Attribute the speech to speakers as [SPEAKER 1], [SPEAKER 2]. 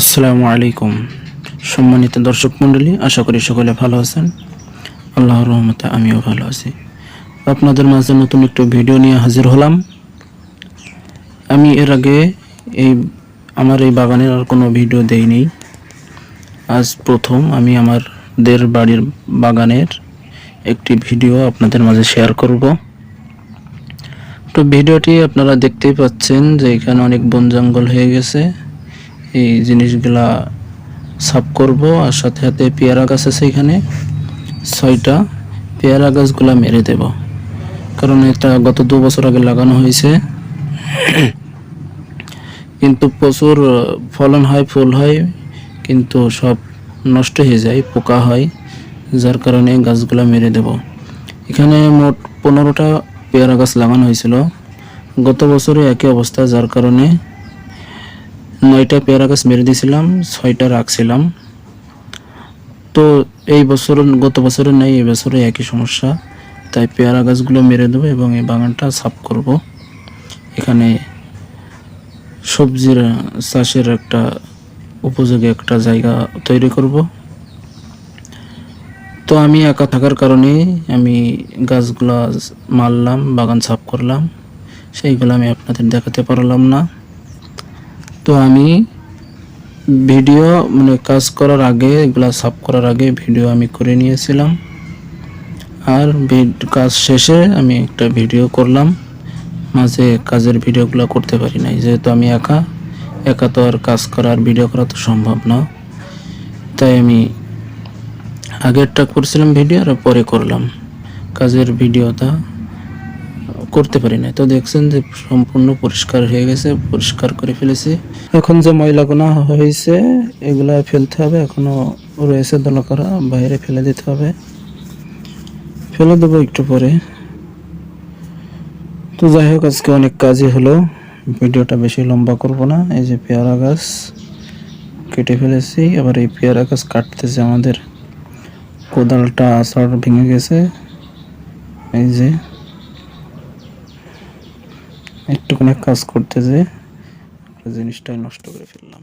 [SPEAKER 1] আসসালামু আলাইকুম। সম্মানিত দর্শক মণ্ডলী, আশা করি সকলে ভালো আছেন। আল্লাহর রহমতে আমিও ভালো আছি। আপনাদের মাঝে নতুন একটা ভিডিও নিয়ে হাজির হলাম। আমি এর আগে আমার এই বাগানের আর কোনো ভিডিও দেইনি। আজ প্রথম আমি আমাদের বাড়ির বাগানের একটি ভিডিও আপনাদের মাঝে শেয়ার করব। তো ভিডিওটি আপনারা দেখতেই পাচ্ছেন যে এখানে অনেক বন জঙ্গল হয়ে গেছে। এই জিনিসগুলা সাফ করব, আর সাথে সাথে পেয়ারা গাছ আছে এখানে 6টা। পেয়ারা গাছগুলা মেরে দেব, কারণ এটা গত 2 বছর আগে লাগানো হয়েছে, কিন্তু প্রচুর ফলন হয়, ফুল হয়, কিন্তু সব নষ্ট হয়ে যায়, পোকা হয়, যার কারণে গাছগুলা মেরে দেব। এখানে মোট 15টা পেয়ারা গাছ লাগানো হয়েছিল। গত বছরে একই অবস্থা, যার কারণে 9টা পেয়ারা গাছ মেরে দিয়েছিলাম, 6টা রাখছিলাম। তো গত বছরে নাই, এই বছরে একই সমস্যা, তাই পেয়ারা গাছগুলো মেরে দেবো এবং এই বাগানটা সাফ করব। এখানে সবজির চাষের একটা উপযোগী একটা জায়গা তৈরি করব। তো আমি একা থাকার কারণে আমি গাছগুলা মারলাম, বাগান সাফ করলাম, সেইগুলো আমি আপনাদের দেখাতে পারলাম না। তো আমি ভিডিও কাজ করার আগে, এগুলা সাফ করার আগে ভিডিও আমি করে নিয়েছিলাম, আর কাজ শেষে আমি একটা ভিডিও করলাম। মাঝে কাজের ভিডিওগুলো করতে পারি নাই, যেহেতু আমি একা তো আর কাজ করার ভিডিও করা তো সম্ভব না। তাই আমি আগেরটা করছিলাম ভিডিও, আর পরে করলাম কাজের ভিডিওটা করতে পারি না। তো দেখছেন যে সম্পূর্ণ পরিষ্কার হয়ে গেছে, পরিষ্কার করে ফেলেছি। এখন যে ময়লাগুলো হয়েছে এগুলা ফেলতে হবে, এখনো রয়েছে দলা করা, বাইরে ফেলে দিতে হবে, ফেলে দেবো একটু পরে। তো যাই হোক, আজকে অনেক কাজই হলো, ভিডিওটা বেশি লম্বা করব না। এই যে পেয়ারা গাছ কেটে ফেলেছি, আবার এই পেয়ারা গাছ কাটতেছে, আমাদের কোদালটা আষাঢ় ভেঙে গেছে, এই যে একটুখানি কাজ করতে যে জিনিসটাই নষ্ট করে ফেললাম।